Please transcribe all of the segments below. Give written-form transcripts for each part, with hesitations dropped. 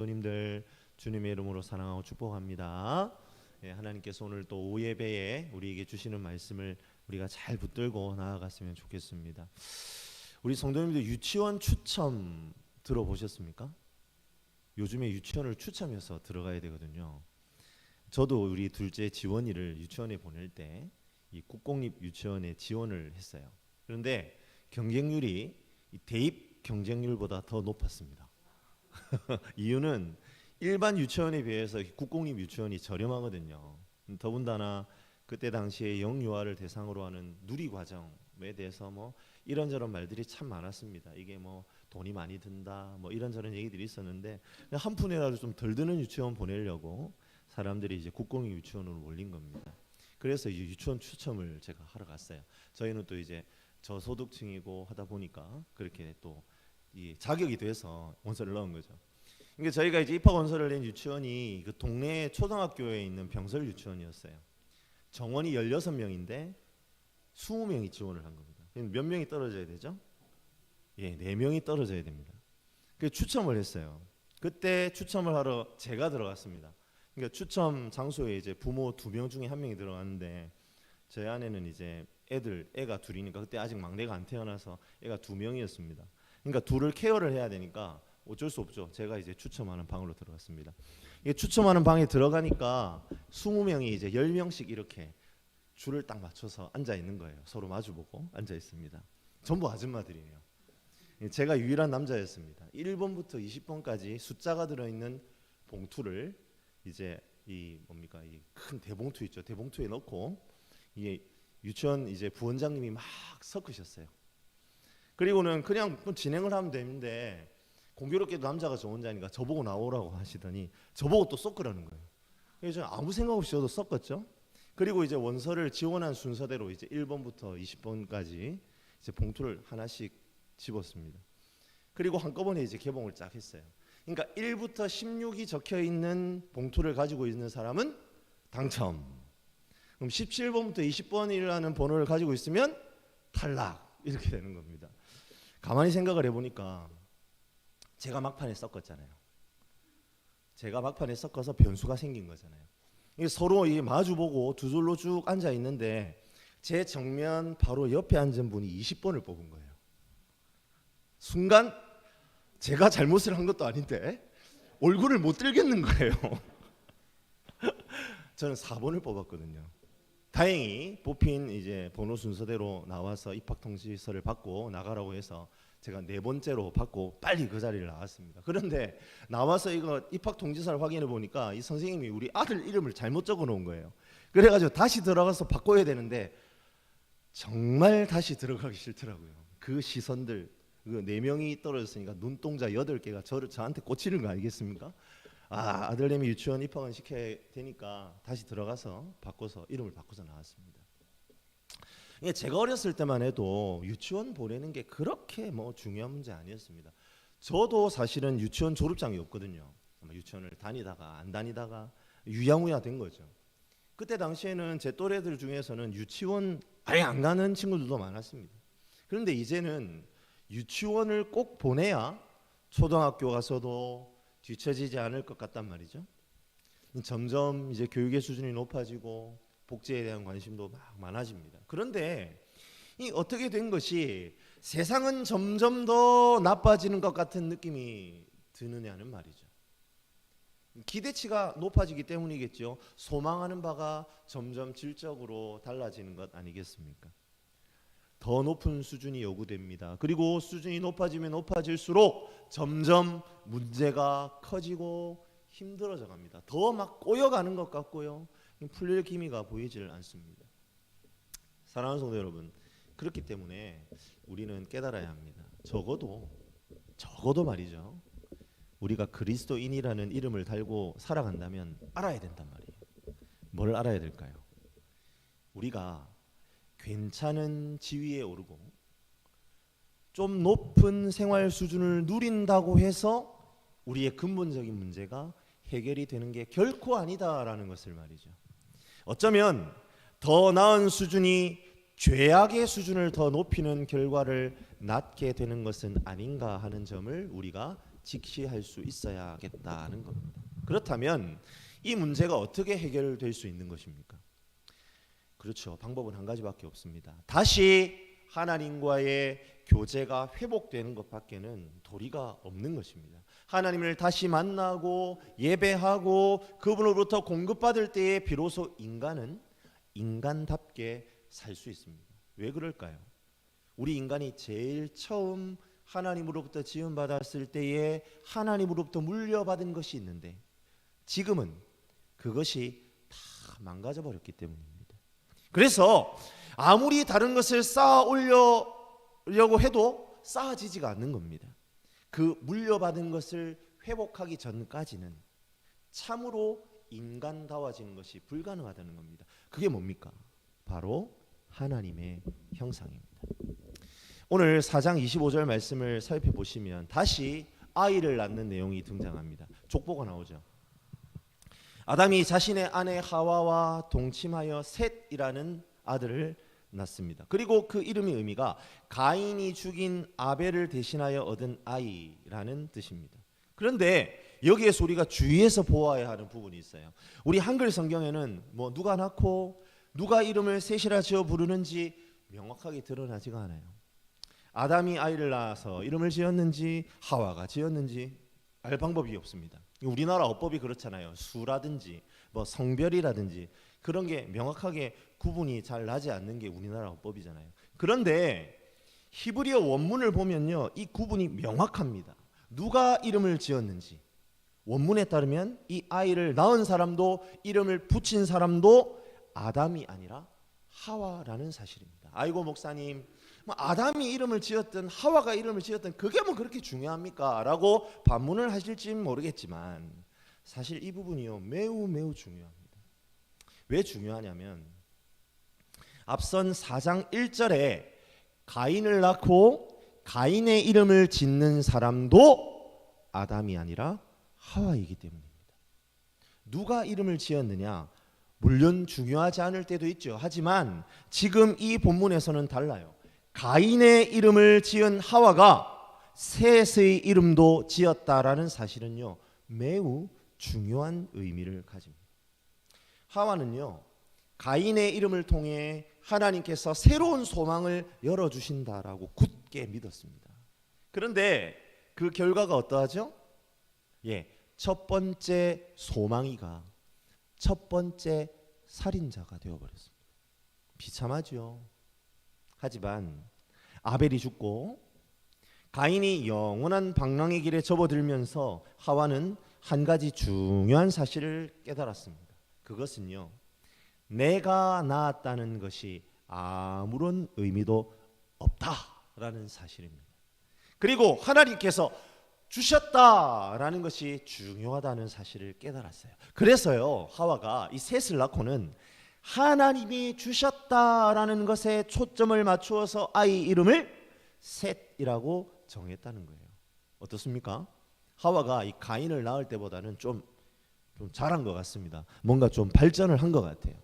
성도님들 주님의 이름으로 사랑하고 축복합니다. 하나님께서 오늘 또 오후 예배에 우리에게 주시는 말씀을 우리가 잘 붙들고 나아갔으면 좋겠습니다. 우리 성도님들 유치원 추첨 들어보셨습니까? 요즘에 유치원을 추첨해서 들어가야 되거든요. 저도 우리 둘째 지원이를 유치원에 보낼 때 이 국공립 유치원에 지원을 했어요. 그런데 경쟁률이 이 대입 경쟁률보다 더 높았습니다. 이유는 일반 유치원에 비해서 국공립 유치원이 저렴하거든요. 더군다나 그때 당시에 영유아를 대상으로 하는 누리과정에 대해서 뭐 이런저런 말들이 참 많았습니다. 이게 뭐 돈이 많이 든다 뭐 이런저런 얘기들이 있었는데 한 푼이라도 좀 덜 드는 유치원 보내려고 사람들이 이제 국공립 유치원으로 몰린 겁니다. 그래서 이제 유치원 추첨을 제가 하러 갔어요. 저희는 또 이제 저소득층이고 하다 보니까 그렇게 또 이 자격이 돼서 원서를 넣은 거죠. 그러니까 저희가 이제 입학 원서를 낸 유치원이 그 동네 초등학교에 있는 병설 유치원이었어요. 정원이 16명인데 20명이 지원을 한 겁니다. 몇 명이 떨어져야 되죠? 예, 4명이 떨어져야 됩니다. 그래서 추첨을 했어요. 그때 추첨을 하러 제가 들어갔습니다. 그러니까 추첨 장소에 이제 부모 2명 중에 1명이 들어갔는데 제 아내는 이제 애가 둘이니까 그때 아직 막내가 안 태어나서 애가 2명이었습니다. 그러니까 둘을 케어를 해야 되니까 어쩔 수 없죠. 제가 이제 추첨하는 방으로 들어갔습니다. 이게 추첨하는 방에 들어가니까 20명이 이제 10명씩 이렇게 줄을 딱 맞춰서 앉아 있는 거예요. 서로 마주보고 앉아 있습니다. 전부 아줌마들이에요. 제가 유일한 남자였습니다. 1번부터 20번까지 숫자가 들어있는 봉투를 이제 이 큰 대봉투 있죠. 대봉투에 넣고 이게 유치원 이제 부원장님이 막 섞으셨어요. 그리고는 그냥 진행을 하면 되는데 공교롭게도 남자가 저 혼자니까 저보고 나오라고 하시더니 저보고 또 섞으라는 거예요. 그래서 아무 생각 없이 저도 섞었죠. 그리고 이제 원서를 지원한 순서대로 이제 1번부터 20번까지 이제 봉투를 하나씩 집었습니다. 그리고 한꺼번에 이제 개봉을 쫙 했어요. 그러니까 1부터 16이 적혀 있는 봉투를 가지고 있는 사람은 당첨. 그럼 17번부터 20번이라는 번호를 가지고 있으면 탈락. 이렇게 되는 겁니다. 가만히 생각을 해보니까 제가 막판에 섞었잖아요. 제가 막판에 섞어서 변수가 생긴 거잖아요. 서로 마주보고 두 줄로 쭉 앉아 있는데 제 정면 바로 옆에 앉은 분이 20번을 뽑은 거예요. 순간 제가 잘못을 한 것도 아닌데 얼굴을 못 들겠는 거예요. 저는 4번을 뽑았거든요. 다행히 뽑힌 이제 번호 순서대로 나와서 입학 통지서를 받고 나가라고 해서 제가 4번째로 받고 빨리 그 자리를 나왔습니다. 그런데 나와서 이거 입학 통지서를 확인해 보니까 이 선생님이 우리 아들 이름을 잘못 적어 놓은 거예요. 그래가지고 다시 들어가서 바꿔야 되는데 정말 다시 들어가기 싫더라고요. 그 시선들, 그 4명이 떨어졌으니까 눈동자 8개가 저한테 꽂히는 거 아니겠습니까? 아들내미 유치원 입학은 시켜야 되니까 다시 들어가서 바꿔서 이름을 바꿔서 나왔습니다. 제가 어렸을 때만 해도 유치원 보내는 게 그렇게 뭐 중요한 문제 아니었습니다. 저도 사실은 유치원 졸업장이 없거든요. 유치원을 다니다가 안 다니다가 유야무야 된 거죠. 그때 당시에는 제 또래들 중에서는 유치원 아예 안 가는 친구들도 많았습니다. 그런데 이제는 유치원을 꼭 보내야 초등학교 가서도 뒤처지지 않을 것 같단 말이죠. 점점 이제 교육의 수준이 높아지고 복지에 대한 관심도 막 많아집니다. 그런데 이 어떻게 된 것이 세상은 점점 더 나빠지는 것 같은 느낌이 드느냐는 말이죠. 기대치가 높아지기 때문이겠죠. 소망하는 바가 점점 질적으로 달라지는 것 아니겠습니까? 더 높은 수준이 요구됩니다. 그리고 수준이 높아지면 높아질수록 점점 문제가 커지고 힘들어져 갑니다. 더 막 꼬여가는 것 같고요. 풀릴 기미가 보이질 않습니다. 사랑하는 성도 여러분, 그렇기 때문에 우리는 깨달아야 합니다. 적어도 말이죠. 우리가 그리스도인이라는 이름을 달고 살아간다면 알아야 된단 말이에요. 뭘 알아야 될까요? 우리가 괜찮은 지위에 오르고 좀 높은 생활 수준을 누린다고 해서 우리의 근본적인 문제가 해결이 되는 게 결코 아니다라는 것을 말이죠. 어쩌면 더 나은 수준이 죄악의 수준을 더 높이는 결과를 낳게 되는 것은 아닌가 하는 점을 우리가 직시할 수 있어야겠다는 겁니다. 그렇다면 이 문제가 어떻게 해결될 수 있는 것입니까? 그렇죠. 방법은 한 가지밖에 없습니다. 다시 하나님과의 교제가 회복되는 것밖에는 도리가 없는 것입니다. 하나님을 다시 만나고 예배하고 그분으로부터 공급받을 때에 비로소 인간은 인간답게 살 수 있습니다. 왜 그럴까요? 우리 인간이 제일 처음 하나님으로부터 지음받았을 때에 하나님으로부터 물려받은 것이 있는데 지금은 그것이 다 망가져 버렸기 때문입니다. 그래서 아무리 다른 것을 쌓아 올려려고 해도 쌓아지지가 않는 겁니다. 그 물려받은 것을 회복하기 전까지는 참으로 인간다워지는 것이 불가능하다는 겁니다. 그게 뭡니까? 바로 하나님의 형상입니다. 오늘 4장 25절 말씀을 살펴보시면 다시 아이를 낳는 내용이 등장합니다. 족보가 나오죠. 아담이 자신의 아내 하와와 동침하여 셋이라는 아들을 낳습니다. 그리고 그 이름의 의미가 가인이 죽인 아벨을 대신하여 얻은 아이라는 뜻입니다. 그런데 여기에서 우리가 주의해서 보아야 하는 부분이 있어요. 우리 한글 성경에는 뭐 누가 낳고 누가 이름을 셋이라 지어 부르는지 명확하게 드러나지가 않아요. 아담이 아이를 낳아서 이름을 지었는지 하와가 지었는지 알 방법이 없습니다. 우리나라 어법이 그렇잖아요. 수라든지 뭐 성별이라든지 그런 게 명확하게 구분이 잘 나지 않는 게 우리나라 어법이잖아요. 그런데 히브리어 원문을 보면요, 이 구분이 명확합니다. 누가 이름을 지었는지 원문에 따르면 이 아이를 낳은 사람도 이름을 붙인 사람도 아담이 아니라 하와라는 사실입니다. 아이고 목사님, 아담이 이름을 지었든 하와가 이름을 지었든 그게 뭐 그렇게 중요합니까? 라고 반문을 하실지는 모르겠지만 사실 이 부분이요 매우 매우 중요합니다. 왜 중요하냐면 앞선 4장 1절에 가인을 낳고 가인의 이름을 짓는 사람도 아담이 아니라 하와이기 때문입니다. 누가 이름을 지었느냐 물론 중요하지 않을 때도 있죠. 하지만 지금 이 본문에서는 달라요. 가인의 이름을 지은 하와가 셋의 이름도 지었다라는 사실은요 매우 중요한 의미를 가집니다. 하와는요 가인의 이름을 통해 하나님께서 새로운 소망을 열어주신다라고 굳게 믿었습니다. 그런데 그 결과가 어떠하죠? 첫 번째 소망이가 첫 번째 살인자가 되어버렸습니다. 비참하죠. 하지만 아벨이 죽고 가인이 영원한 방랑의 길에 접어들면서 하와는 한 가지 중요한 사실을 깨달았습니다. 그것은요 내가 낳았다는 것이 아무런 의미도 없다라는 사실입니다. 그리고 하나님께서 주셨다라는 것이 중요하다는 사실을 깨달았어요. 그래서요 하와가 이 셋을 낳고는 하나님이 주셨다라는 것에 초점을 맞추어서 아이 이름을 셋이라고 정했다는 거예요. 어떻습니까? 하와가 이 가인을 낳을 때보다는 좀 잘한 것 같습니다. 뭔가 좀 발전을 한 것 같아요.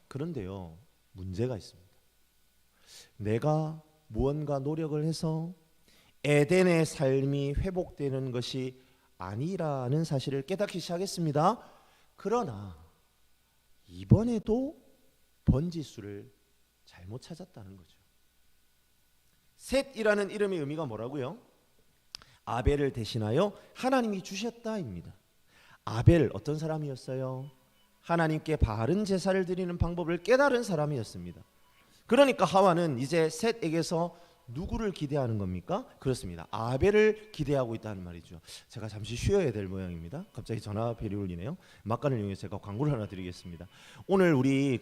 그런데요 문제가 있습니다. 내가 무언가 노력을 해서 에덴의 삶이 회복되는 것이 아니라는 사실을 깨닫기 시작했습니다. 그러나 이번에도 번지수를 잘못 찾았다는 거죠. 셋이라는 이름의 의미가 뭐라고요? 아벨을 대신하여 하나님이 주셨다입니다. 아벨 어떤 사람이었어요? 하나님께 바른 제사를 드리는 방법을 깨달은 사람이었습니다. 그러니까 하와는 이제 셋에게서 누구를 기대하는 겁니까? 그렇습니다. 아벨을 기대하고 있다는 말이죠. 제가 잠시 쉬어야 될 모양입니다. 갑자기 전화벨이 울리네요. 막간을 이용해서 제가 광고를 하나 드리겠습니다. 오늘 우리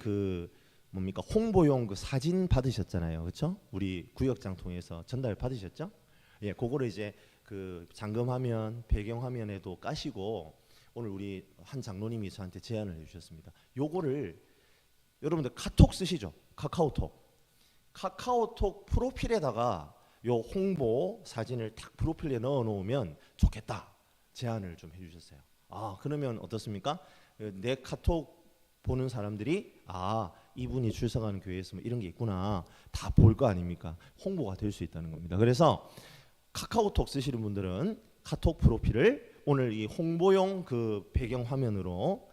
홍보용 그 사진 받으셨잖아요, 그렇죠? 우리 구역장 통해서 전달 받으셨죠? 그거를 이제 그 잠금화면, 배경화면에도 까시고 오늘 우리 한 장로님이 저한테 제안을 해주셨습니다. 요거를 여러분들 카톡 쓰시죠? 카카오톡 프로필에다가 요 홍보 사진을 딱 프로필에 넣어 놓으면 좋겠다 제안을 좀 해주셨어요. 그러면 어떻습니까? 내 카톡 보는 사람들이 이분이 출석하는 교회에서 뭐 이런 게 있구나 다 볼 거 아닙니까? 홍보가 될 수 있다는 겁니다. 그래서 카카오톡 쓰시는 분들은 카톡 프로필을 오늘 이 홍보용 그 배경 화면으로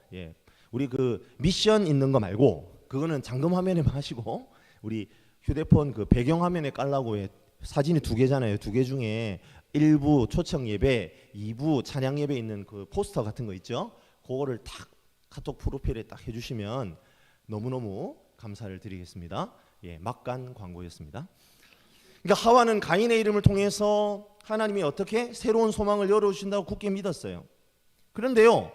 우리 그 미션 있는 거 말고 그거는 잠금 화면에만 하시고 우리 휴대폰 그 배경 화면에 깔라고 사진이 2개잖아요. 2개 중에 1부 초청 예배, 2부 찬양 예배 있는 그 포스터 같은 거 있죠. 그거를 딱 카톡 프로필에 딱 해주시면 너무너무 감사를 드리겠습니다. 막간 광고였습니다. 그러니까 하와는 가인의 이름을 통해서 하나님이 어떻게 새로운 소망을 열어주신다고 굳게 믿었어요. 그런데요,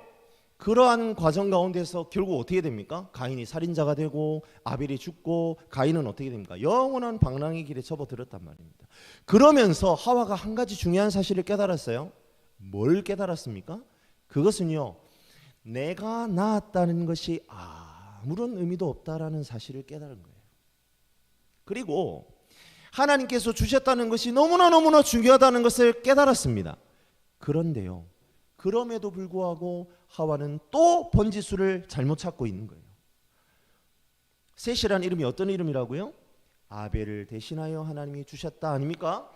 그러한 과정 가운데서 결국 어떻게 됩니까? 가인이 살인자가 되고 아벨이 죽고 가인은 어떻게 됩니까? 영원한 방랑의 길에 접어들었단 말입니다. 그러면서 하와가 한 가지 중요한 사실을 깨달았어요. 뭘 깨달았습니까? 그것은요, 내가 낳았다는 것이 아무런 의미도 없다라는 사실을 깨달은 거예요. 그리고 하나님께서 주셨다는 것이 너무나 중요하다는 것을 깨달았습니다. 그런데요, 그럼에도 불구하고 하와는 또 번지수를 잘못 찾고 있는 거예요. 셋이라는 이름이 어떤 이름이라고요? 아벨을 대신하여 하나님이 주셨다 아닙니까?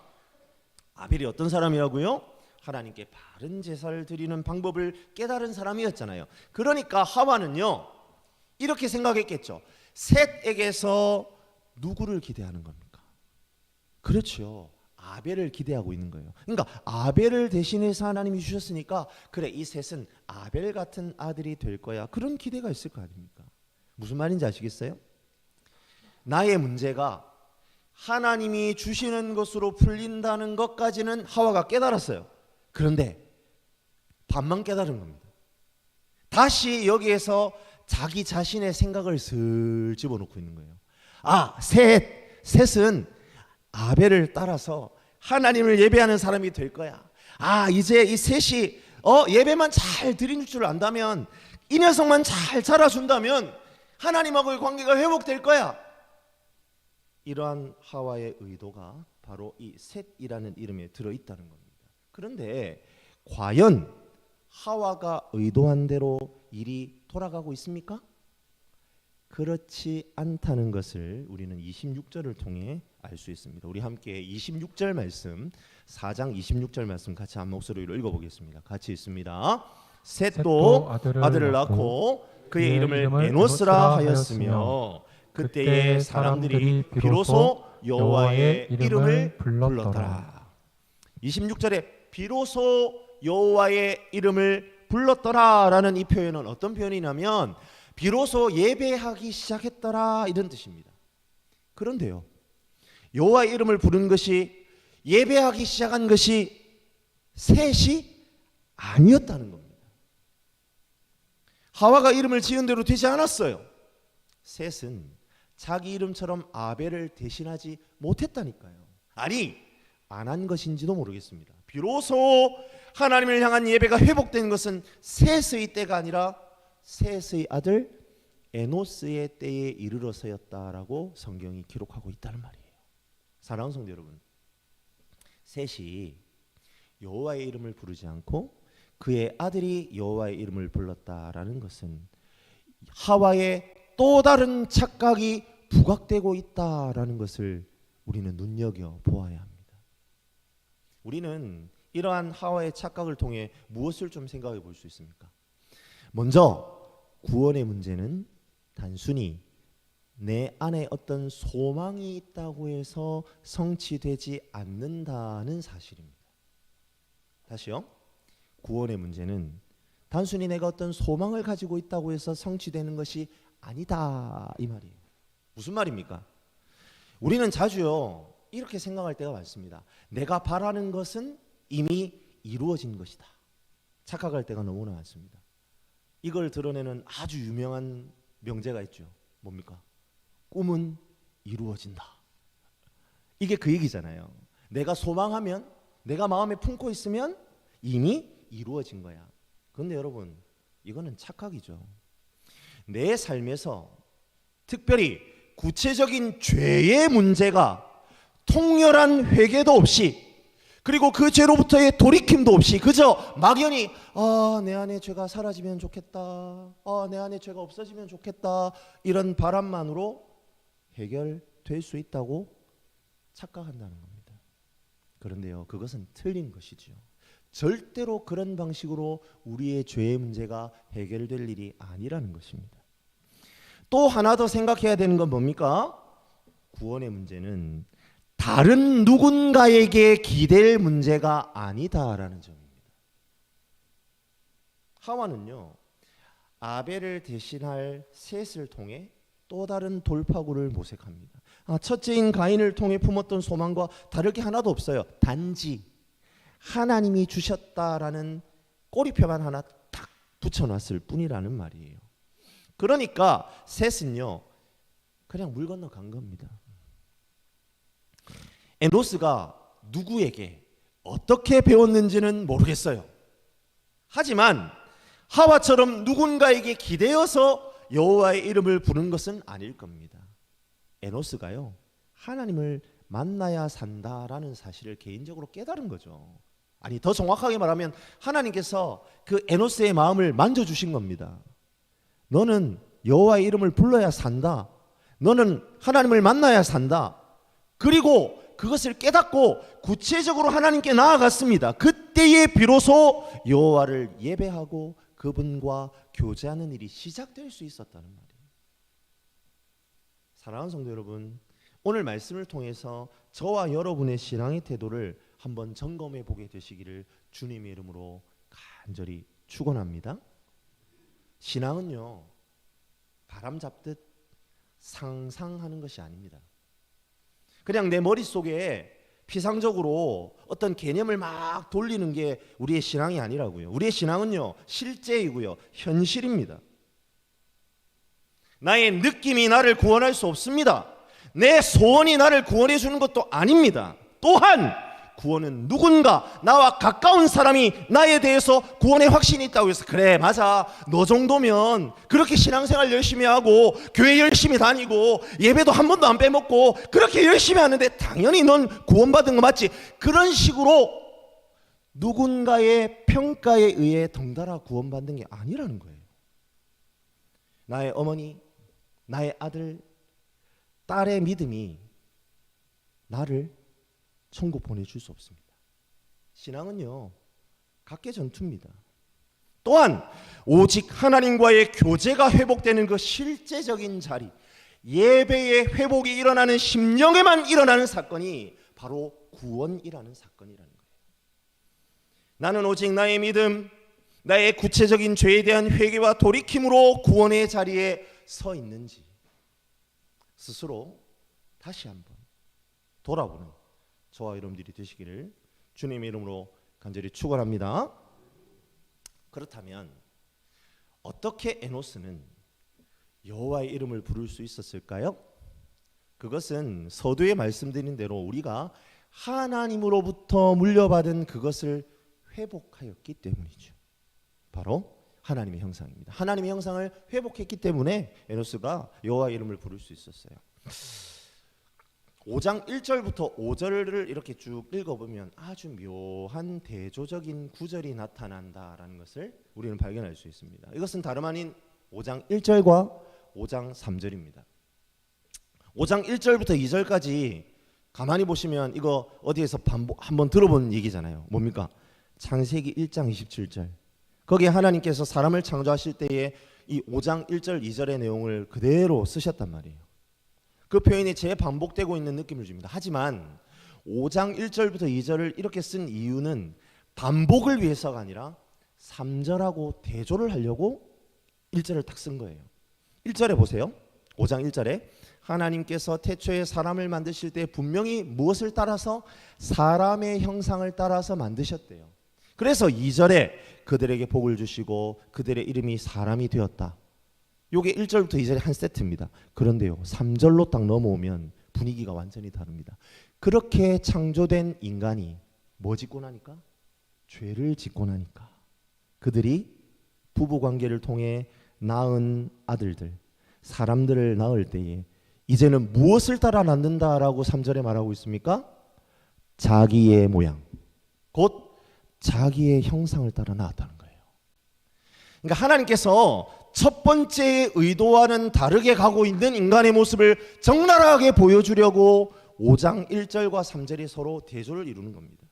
아벨이 어떤 사람이라고요? 하나님께 바른 제사를 드리는 방법을 깨달은 사람이었잖아요. 그러니까 하와는요, 이렇게 생각했겠죠. 셋에게서 누구를 기대하는 겁니까? 그렇죠. 아벨을 기대하고 있는 거예요. 그러니까 아벨을 대신해서 하나님이 주셨으니까 그래, 이 셋은 아벨 같은 아들이 될 거야. 그런 기대가 있을 거 아닙니까? 무슨 말인지 아시겠어요? 나의 문제가 하나님이 주시는 것으로 풀린다는 것까지는 하와가 깨달았어요. 그런데 반만 깨달은 겁니다. 다시 여기에서 자기 자신의 생각을 슬 집어넣고 있는 거예요. 셋은 아벨을 따라서 하나님을 예배하는 사람이 될 거야. 이제 이 셋이 예배만 잘 드리는 줄 안다면, 이 녀석만 잘 자라준다면 하나님하고의 관계가 회복될 거야. 이러한 하와의 의도가 바로 이 셋이라는 이름에 들어있다는 겁니다. 그런데 과연 하와가 의도한 대로 일이 돌아가고 있습니까? 그렇지 않다는 것을 우리는 26절을 통해 알 수 있습니다. 우리 함께 26절 말씀, 4장 26절 말씀 같이 한 목소리로 읽어보겠습니다. 같이 있습니다. 셋도 아들을 낳고 그의 이름을 에노스라 하였으며 그때의 사람들이 비로소 여호와의 이름을 불렀더라. 26절에 비로소 여호와의 이름을 불렀더라라는 이 표현은 어떤 표현이냐면 비로소 예배하기 시작했더라 이런 뜻입니다. 그런데요, 여호와의 이름을 부른 것이, 예배하기 시작한 것이 셋이 아니었다는 겁니다. 하와가 이름을 지은 대로 되지 않았어요. 셋은 자기 이름처럼 아벨을 대신하지 못했다니까요. 안 한 것인지도 모르겠습니다. 비로소 하나님을 향한 예배가 회복된 것은 셋의 때가 아니라 셋의 아들 에노스의 때에 이르러서였다라고 성경이 기록하고 있다는 말이에요. 사랑하는 성도 여러분, 셋이 여호와의 이름을 부르지 않고 그의 아들이 여호와의 이름을 불렀다라는 것은 하와의 또 다른 착각이 부각되고 있다라는 것을 우리는 눈여겨 보아야 합니다. 우리는 이러한 하와의 착각을 통해 무엇을 좀 생각해 볼 수 있습니까? 먼저 구원의 문제는 단순히 내 안에 어떤 소망이 있다고 해서 성취되지 않는다는 사실입니다. 다시요. 구원의 문제는 단순히 내가 어떤 소망을 가지고 있다고 해서 성취되는 것이 아니다 이 말이에요. 무슨 말입니까? 우리는 자주요 이렇게 생각할 때가 많습니다. 내가 바라는 것은 이미 이루어진 것이다. 착각할 때가 너무나 많습니다. 이걸 드러내는 아주 유명한 명제가 있죠. 뭡니까? 꿈은 이루어진다. 이게 그 얘기잖아요. 내가 소망하면, 내가 마음에 품고 있으면 이미 이루어진 거야. 그런데 여러분, 이거는 착각이죠. 내 삶에서 특별히 구체적인 죄의 문제가 통렬한 회개도 없이, 그리고 그 죄로부터의 돌이킴도 없이 그저 막연히 내 안에 죄가 사라지면 좋겠다, 내 안에 죄가 없어지면 좋겠다, 이런 바람만으로 해결될 수 있다고 착각한다는 겁니다. 그런데요, 그것은 틀린 것이지요. 절대로 그런 방식으로 우리의 죄의 문제가 해결될 일이 아니라는 것입니다. 또 하나 더 생각해야 되는 건 뭡니까? 구원의 문제는 다른 누군가에게 기댈 문제가 아니다라는 점입니다. 하와는요, 아벨을 대신할 셋을 통해 또 다른 돌파구를 모색합니다. 첫째인 가인을 통해 품었던 소망과 다를 게 하나도 없어요. 단지 하나님이 주셨다라는 꼬리표만 하나 딱 붙여놨을 뿐이라는 말이에요. 그러니까 셋은요, 그냥 물 건너 간 겁니다. 에노스가 누구에게 어떻게 배웠는지는 모르겠어요. 하지만 하와처럼 누군가에게 기대어서 여호와의 이름을 부른 것은 아닐 겁니다. 에노스가요, 하나님을 만나야 산다라는 사실을 개인적으로 깨달은 거죠. 아니, 더 정확하게 말하면 하나님께서 그 에노스의 마음을 만져주신 겁니다. 너는 여호와의 이름을 불러야 산다. 너는 하나님을 만나야 산다. 그리고 그것을 깨닫고 구체적으로 하나님께 나아갔습니다. 그때에 비로소 여호와를 예배하고 그분과 교제하는 일이 시작될 수 있었다는 말이에요. 사랑하는 성도 여러분, 오늘 말씀을 통해서 저와 여러분의 신앙의 태도를 한번 점검해 보게 되시기를 주님의 이름으로 간절히 축원합니다. 신앙은요, 바람 잡듯 상상하는 것이 아닙니다. 그냥 내 머릿속에 피상적으로 어떤 개념을 막 돌리는 게 우리의 신앙이 아니라고요. 우리의 신앙은요, 실제이고요, 현실입니다. 나의 느낌이 나를 구원할 수 없습니다. 내 소원이 나를 구원해 주는 것도 아닙니다. 또한 구원은 누군가 나와 가까운 사람이 나에 대해서 구원의 확신이 있다고 해서 그래 맞아 너 정도면 그렇게 신앙생활 열심히 하고 교회 열심히 다니고 예배도 한 번도 안 빼먹고 그렇게 열심히 하는데 당연히 넌 구원받은 거 맞지, 그런 식으로 누군가의 평가에 의해 덩달아 구원받는 게 아니라는 거예요. 나의 어머니, 나의 아들, 딸의 믿음이 나를 천국 보내줄 수 없습니다. 신앙은요, 각계 전투입니다. 또한 오직 하나님과의 교제가 회복되는 그 실제적인 자리, 예배의 회복이 일어나는 심령에만 일어나는 사건이 바로 구원이라는 사건이라는 거예요. 나는 오직 나의 믿음, 나의 구체적인 죄에 대한 회개와 돌이킴으로 구원의 자리에 서 있는지 스스로 다시 한번 돌아보는 저와 여러분들이 되시기를 주님의 이름으로 간절히 축원합니다. 그렇다면 어떻게 에노스는 여호와의 이름을 부를 수 있었을까요? 그것은 서두에 말씀드린 대로 우리가 하나님으로부터 물려받은 그것을 회복하였기 때문이죠. 바로 하나님의 형상입니다. 하나님의 형상을 회복했기 때문에 에노스가 여호와의 이름을 부를 수 있었어요. 5장 1절부터 5절을 이렇게 쭉 읽어보면 아주 묘한 대조적인 구절이 나타난다라는 것을 우리는 발견할 수 있습니다. 이것은 다름 아닌 5장 1절과 5장 3절입니다. 5장 1절부터 2절까지 가만히 보시면 이거 어디에서 한번 들어본 얘기잖아요. 뭡니까? 창세기 1장 27절. 거기에 하나님께서 사람을 창조하실 때에 이 5장 1절 2절의 내용을 그대로 쓰셨단 말이에요. 그 표현이 재반복되고 있는 느낌을 줍니다. 하지만 5장 1절부터 2절을 이렇게 쓴 이유는 반복을 위해서가 아니라 3절하고 대조를 하려고 1절을 딱 쓴 거예요. 1절에 보세요. 5장 1절에 하나님께서 태초에 사람을 만드실 때 분명히 무엇을 따라서? 사람의 형상을 따라서 만드셨대요. 그래서 2절에 그들에게 복을 주시고 그들의 이름이 사람이 되었다. 요게 1절부터 2절의 한 세트입니다. 그런데요, 3절로 딱 넘어오면 분위기가 완전히 다릅니다. 그렇게 창조된 인간이 뭐 짓고 나니까? 죄를 짓고 나니까 그들이 부부관계를 통해 낳은 아들들, 사람들을 낳을 때에 이제는 무엇을 따라 낳는다라고 3절에 말하고 있습니까? 자기의 모양, 곧 자기의 형상을 따라 낳았다는 거예요. 그러니까 하나님께서 첫 번째의 의도와는 다르게 가고 있는 인간의 모습을 적나라하게 보여주려고 5장 1절과 3절이 서로 대조를 이루는 겁니다.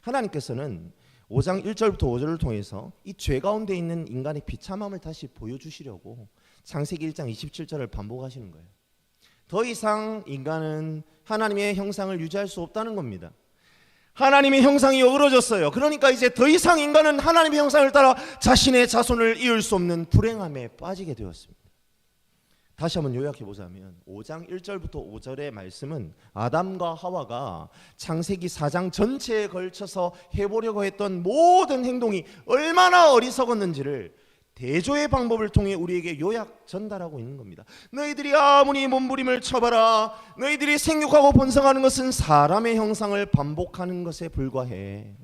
하나님께서는 5장 1절부터 5절을 통해서 이 죄 가운데 있는 인간의 비참함을 다시 보여주시려고 창세기 1장 27절을 반복하시는 거예요. 더 이상 인간은 하나님의 형상을 유지할 수 없다는 겁니다. 하나님의 형상이 어그러졌어요. 그러니까 이제 더 이상 인간은 하나님의 형상을 따라 자신의 자손을 이을 수 없는 불행함에 빠지게 되었습니다. 다시 한번 요약해 보자면 5장 1절부터 5절의 말씀은 아담과 하와가 창세기 4장 전체에 걸쳐서 해보려고 했던 모든 행동이 얼마나 어리석었는지를 대조의 방법을 통해 우리에게 요약 전달하고 있는 겁니다. 너희들이 아무리 몸부림을 쳐봐라. 너희들이 생육하고 번성하는 것은 사람의 형상을 반복하는 것에 불과해.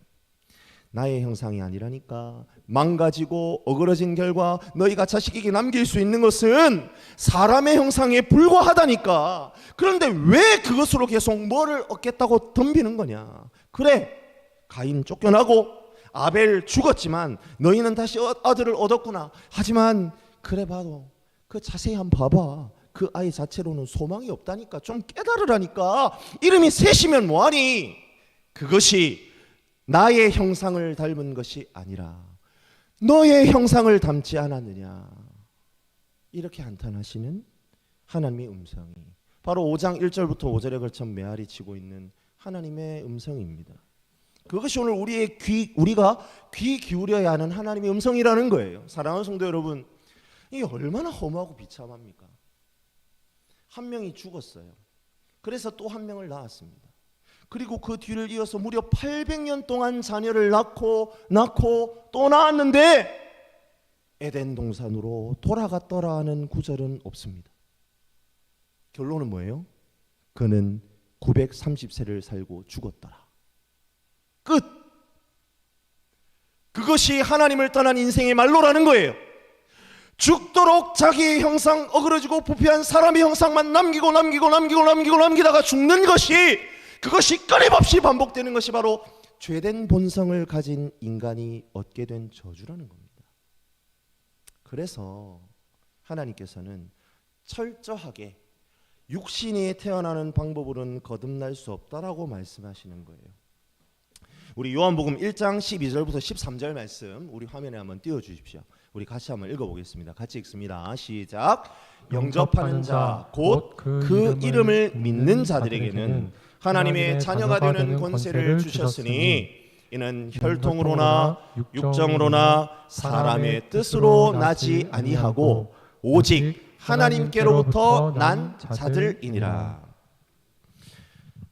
나의 형상이 아니라니까. 망가지고 어그러진 결과 너희가 자식에게 남길 수 있는 것은 사람의 형상에 불과하다니까. 그런데 왜 그것으로 계속 뭐를 얻겠다고 덤비는 거냐. 그래, 가인 쫓겨나고 아벨 죽었지만 너희는 다시 아들을 얻었구나. 하지만 그래 봐도 그 자세히 한번 봐봐. 그 아이 자체로는 소망이 없다니까. 좀 깨달으라니까. 이름이 셋이면 뭐하니. 그것이 나의 형상을 닮은 것이 아니라 너의 형상을 닮지 않았느냐. 이렇게 한탄하시는 하나님의 음성이 바로 5장 1절부터 5절에 걸쳐 메아리 치고 있는 하나님의 음성입니다. 그것이 오늘 우리가 귀 기울여야 하는 하나님의 음성이라는 거예요. 사랑하는 성도 여러분, 이게 얼마나 허무하고 비참합니까? 한 명이 죽었어요. 그래서 또 한 명을 낳았습니다. 그리고 그 뒤를 이어서 무려 800년 동안 자녀를 낳고 또 낳았는데 에덴 동산으로 돌아갔더라 하는 구절은 없습니다. 결론은 뭐예요? 그는 930세를 살고 죽었더라. 끝. 그것이 하나님을 떠난 인생의 말로라는 거예요. 죽도록 자기의 형상 어그러지고 부패한 사람의 형상만 남기다가 죽는 것이, 그것이 끊임없이 반복되는 것이 바로 죄된 본성을 가진 인간이 얻게 된 저주라는 겁니다. 그래서 하나님께서는 철저하게 육신이 태어나는 방법으로는 거듭날 수 없다라고 말씀하시는 거예요. 우리 요한복음 1장 12절부터 13절 말씀 우리 화면에 한번 띄워주십시오. 우리 같이 한번 읽어보겠습니다. 같이 읽습니다. 시작. 영접하는 자 곧 그 이름을 믿는 자들에게는 하나님의 자녀가 되는 권세를 주셨으니 이는 혈통으로나 육정으로나 사람의 뜻으로 나지 아니하고 오직 하나님께로부터 난 자들이니라.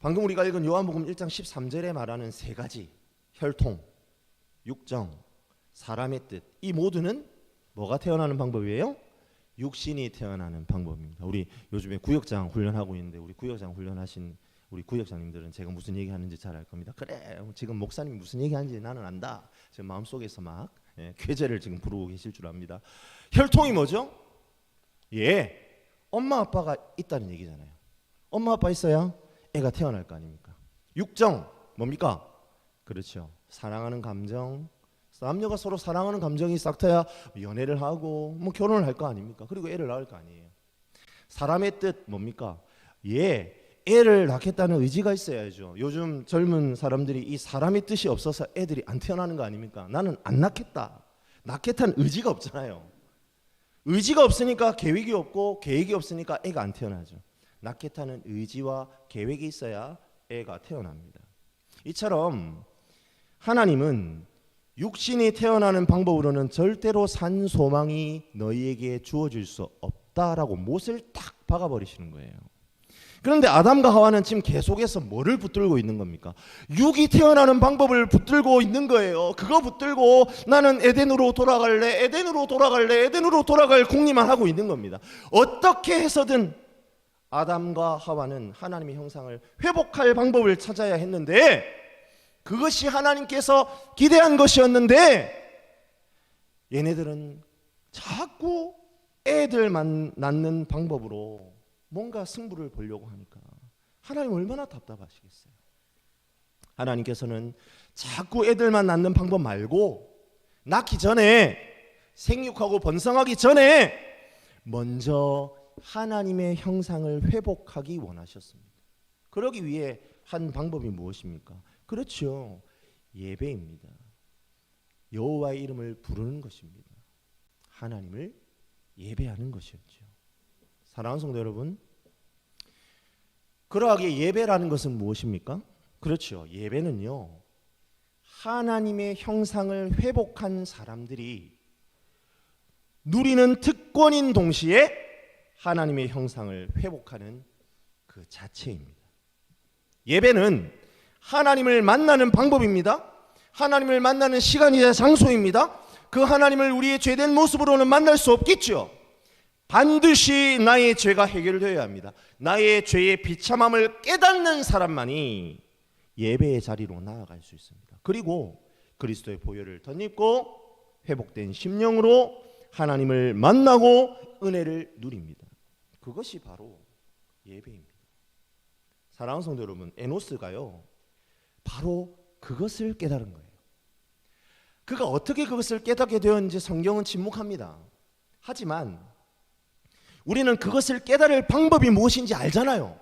방금 우리가 읽은 요한복음 1장 13절에 말하는 세 가지, 혈통, 육정, 사람의 뜻, 이 모두는 뭐가 태어나는 방법이에요? 육신이 태어나는 방법입니다. 우리 요즘에 구역장 훈련하고 있는데 우리 구역장 훈련하신 우리 구역장님들은 제가 무슨 얘기하는지 잘 알 겁니다. 그래, 지금 목사님이 무슨 얘기하는지 나는 안다. 지금 마음속에서 막 쾌재를 지금 부르고 계실 줄 압니다. 혈통이 뭐죠? 예, 엄마 아빠가 있다는 얘기잖아요. 엄마 아빠 있어야 애가 태어날 거 아닙니까? 육정 뭡니까? 그렇죠. 사랑하는 감정, 남녀가 서로 사랑하는 감정이 싹 트야 연애를 하고 뭐 결혼을 할 거 아닙니까? 그리고 애를 낳을 거 아니에요. 사람의 뜻 뭡니까? 예, 애를 낳겠다는 의지가 있어야죠. 요즘 젊은 사람들이 이 사람의 뜻이 없어서 애들이 안 태어나는 거 아닙니까? 나는 안 낳겠다. 낳겠다는 의지가 없잖아요. 의지가 없으니까 계획이 없고 계획이 없으니까 애가 안 태어나죠. 낳겠다는 의지와 계획이 있어야 애가 태어납니다. 이처럼 하나님은 육신이 태어나는 방법으로는 절대로 산 소망이 너희에게 주어질 수 없다라고 못을 딱 박아버리시는 거예요. 그런데 아담과 하와는 지금 계속해서 뭐를 붙들고 있는 겁니까? 육이 태어나는 방법을 붙들고 있는 거예요. 그거 붙들고 나는 에덴으로 돌아갈 궁리만 하고 있는 겁니다. 어떻게 해서든 아담과 하와는 하나님의 형상을 회복할 방법을 찾아야 했는데 그것이 하나님께서 기대한 것이었는데 얘네들은 자꾸 애들만 낳는 방법으로 뭔가 승부를 보려고 하니까 하나님 얼마나 답답하시겠어요. 하나님께서는 자꾸 애들만 낳는 방법 말고 낳기 전에, 생육하고 번성하기 전에 먼저 하나님의 형상을 회복하기 원하셨습니다. 그러기 위해 한 방법이 무엇입니까? 그렇죠, 예배입니다. 여호와의 이름을 부르는 것입니다. 하나님을 예배하는 것이었죠. 사랑하는 성도 여러분, 그러하게 예배라는 것은 무엇입니까? 그렇죠. 예배는요, 하나님의 형상을 회복한 사람들이 누리는 특권인 동시에 하나님의 형상을 회복하는 그 자체입니다. 예배는 하나님을 만나는 방법입니다. 하나님을 만나는 시간이자 장소입니다. 그 하나님을 우리의 죄된 모습으로는 만날 수 없겠죠. 반드시 나의 죄가 해결되어야 합니다. 나의 죄의 비참함을 깨닫는 사람만이 예배의 자리로 나아갈 수 있습니다. 그리고 그리스도의 보혈을 덧입고 회복된 심령으로 하나님을 만나고 은혜를 누립니다. 그것이 바로 예배입니다. 사랑하는 성도 여러분, 에노스가요 바로 그것을 깨달은 거예요. 그가 어떻게 그것을 깨닫게 되었는지 성경은 침묵합니다. 하지만 우리는 그것을 깨달을 방법이 무엇인지 알잖아요.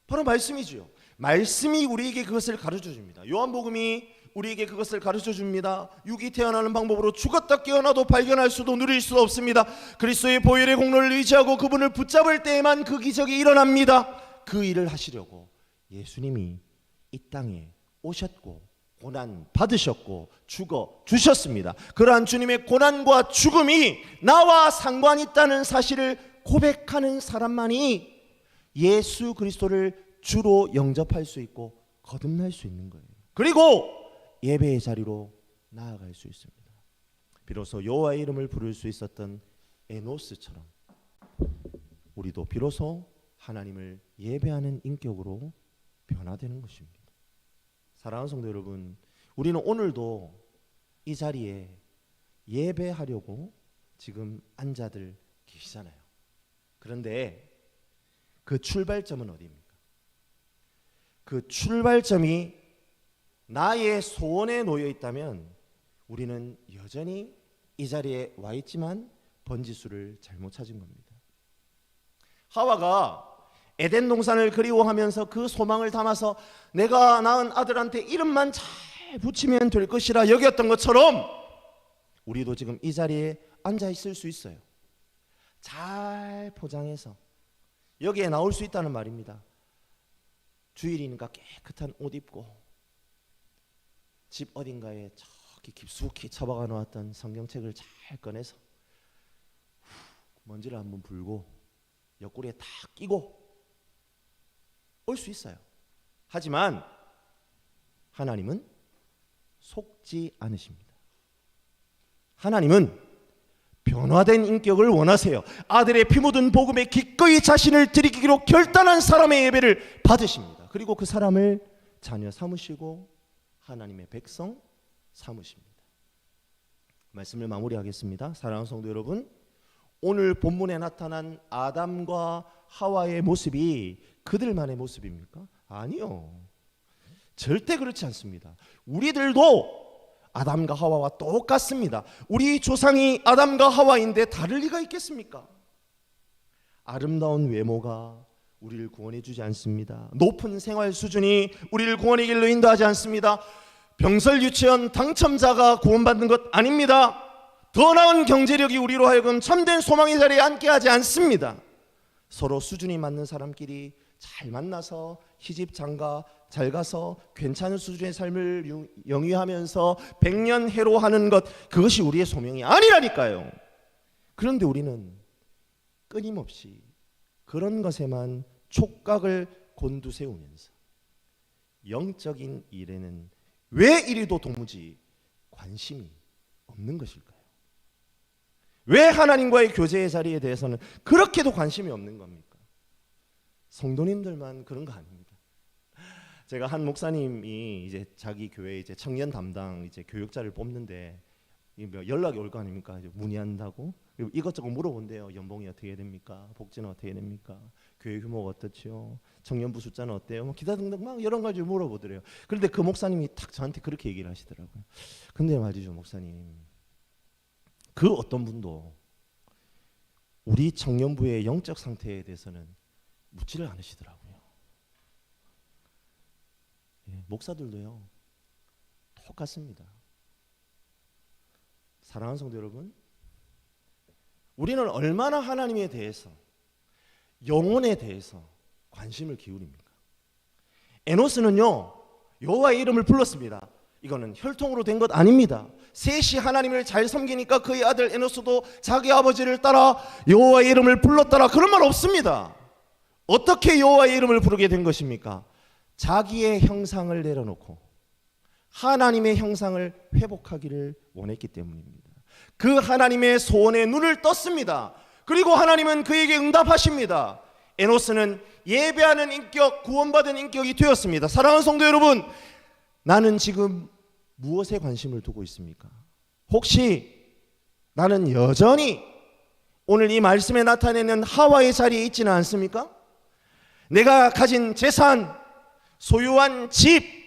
바로 말씀이지요. 말씀이 우리에게 그것을 가르쳐 줍니다. 요한복음이 우리에게 그것을 가르쳐 줍니다. 육이 태어나는 방법으로 죽었다 깨어나도 발견할 수도 누릴 수도 없습니다. 그리스도의 보혈의 공로를 의지하고 그분을 붙잡을 때에만 그 기적이 일어납니다. 그 일을 하시려고 예수님이 이 땅에 오셨고 고난 받으셨고 죽어 주셨습니다. 그러한 주님의 고난과 죽음이 나와 상관이 있다는 사실을 고백하는 사람만이 예수 그리스도를 주로 영접할 수 있고 거듭날 수 있는 거예요. 그리고 예배의 자리로 나아갈 수 있습니다. 비로소 여호와의 이름을 부를 수 있었던 에노스처럼 우리도 비로소 하나님을 예배하는 인격으로 변화되는 것입니다. 사랑하는 성도 여러분, 우리는 오늘도 이 자리에 예배하려고 지금 앉아들 계시잖아요. 그런데 그 출발점은 어디입니까? 그 출발점이 나의 소원에 놓여 있다면 우리는 여전히 이 자리에 와 있지만 번지수를 잘못 찾은 겁니다. 하와가 에덴 동산을 그리워하면서 그 소망을 담아서 내가 낳은 아들한테 이름만 잘 붙이면 될 것이라 여겼던 것처럼 우리도 지금 이 자리에 앉아 있을 수 있어요. 잘 포장해서 여기에 나올 수 있다는 말입니다. 주일이니까 깨끗한 옷 입고 집 어딘가에 저기 깊숙이 처박아 놓았던 성경책을 잘 꺼내서 먼지를 한번 불고 옆구리에 탁 끼고 올 수 있어요. 하지만 하나님은 속지 않으십니다. 하나님은 변화된 인격을 원하세요. 아들의 피 묻은 복음에 기꺼이 자신을 드리기로 결단한 사람의 예배를 받으십니다. 그리고 그 사람을 자녀 삼으시고 하나님의 백성 삼으십니다. 말씀을 마무리하겠습니다. 사랑하는 성도 여러분, 오늘 본문에 나타난 아담과 하와의 모습이 그들만의 모습입니까? 아니요. 절대 그렇지 않습니다. 우리들도 아담과 하와와 똑같습니다. 우리 조상이 아담과 하와인데 다를 리가 있겠습니까? 아름다운 외모가 우리를 구원해 주지 않습니다. 높은 생활 수준이 우리를 구원의 길로 인도하지 않습니다. 병설 유치원 당첨자가 구원받는 것 아닙니다. 더 나은 경제력이 우리로 하여금 참된 소망의 자리에 앉게 하지 않습니다. 서로 수준이 맞는 사람끼리 잘 만나서 시집 장가 잘 가서 괜찮은 수준의 삶을 영위하면서 백년 해로하는 것, 그것이 우리의 소명이 아니라니까요. 그런데 우리는 끊임없이 그런 것에만 촉각을 곤두세우면서 영적인 일에는 왜 이리도 도무지 관심이 없는 것일까요? 왜 하나님과의 교제의 자리에 대해서는 그렇게도 관심이 없는 겁니까? 성도님들만 그런 거 아닙니다. 제가 한 목사님이 이제 자기 교회 이제 청년 담당 이제 교육자를 뽑는데 연락이 올 거 아닙니까? 이제 문의한다고 이것저것 물어본대요. 연봉이 어떻게 됩니까? 복지는 어떻게 됩니까? 교회 규모가 어떻지요? 청년부 숫자는 어때요? 뭐 기타 등등 막 여러 가지 물어보더래요. 그런데 그 목사님이 딱 저한테 그렇게 얘기를 하시더라고요. 근데 말이죠, 목사님. 그 어떤 분도 우리 청년부의 영적 상태에 대해서는 묻지를 않으시더라고요. 예, 목사들도요 똑같습니다. 사랑하는 성도 여러분, 우리는 얼마나 하나님에 대해서, 영혼에 대해서 관심을 기울입니까? 에노스는요, 여호와의 이름을 불렀습니다. 이거는 혈통으로 된 것 아닙니다. 셋이 하나님을 잘 섬기니까 그의 아들 에노스도 자기 아버지를 따라 여호와의 이름을 불렀더라, 그런 말 없습니다. 어떻게 여호와의 이름을 부르게 된 것입니까? 자기의 형상을 내려놓고 하나님의 형상을 회복하기를 원했기 때문입니다. 그 하나님의 소원에 눈을 떴습니다. 그리고 하나님은 그에게 응답하십니다. 에노스는 예배하는 인격, 구원받은 인격이 되었습니다. 사랑하는 성도 여러분, 나는 지금 무엇에 관심을 두고 있습니까? 혹시 나는 여전히 오늘 이 말씀에 나타내는 하와의 자리에 있지는 않습니까? 내가 가진 재산, 소유한 집,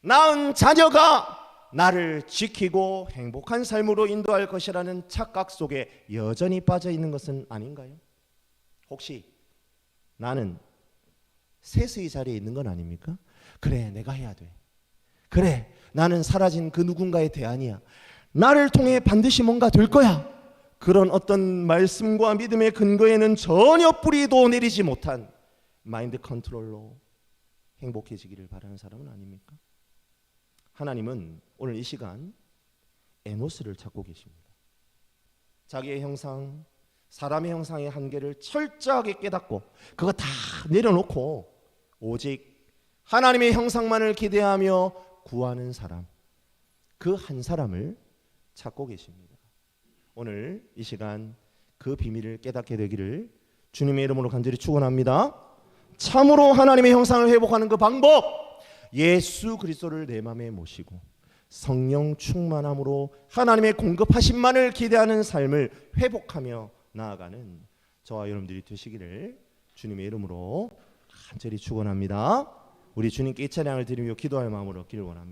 낳은 자녀가 나를 지키고 행복한 삶으로 인도할 것이라는 착각 속에 여전히 빠져 있는 것은 아닌가요? 혹시 나는 세스의 자리에 있는 건 아닙니까? 그래, 내가 해야 돼. 그래, 나는 사라진 그 누군가의 대안이야. 나를 통해 반드시 뭔가 될 거야. 그런 어떤 말씀과 믿음의 근거에는 전혀 뿌리도 내리지 못한 마인드 컨트롤로 행복해지기를 바라는 사람은 아닙니까? 하나님은 오늘 이 시간 에노스를 찾고 계십니다. 자기의 형상, 사람의 형상의 한계를 철저하게 깨닫고 그거 다 내려놓고 오직 하나님의 형상만을 기대하며 구하는 사람, 그 한 사람을 찾고 계십니다. 오늘 이 시간 그 비밀을 깨닫게 되기를 주님의 이름으로 간절히 축원합니다. 참으로 하나님의 형상을 회복하는 그 방법, 예수 그리스도를 내 마음에 모시고 성령 충만함으로 하나님의 공급하심만을 기대하는 삶을 회복하며 나아가는 저와 여러분들이 되시기를 주님의 이름으로 간절히 축원합니다. 우리 주님께 이 찬양을 드리며 기도할 마음으로 얻기를 원합니다.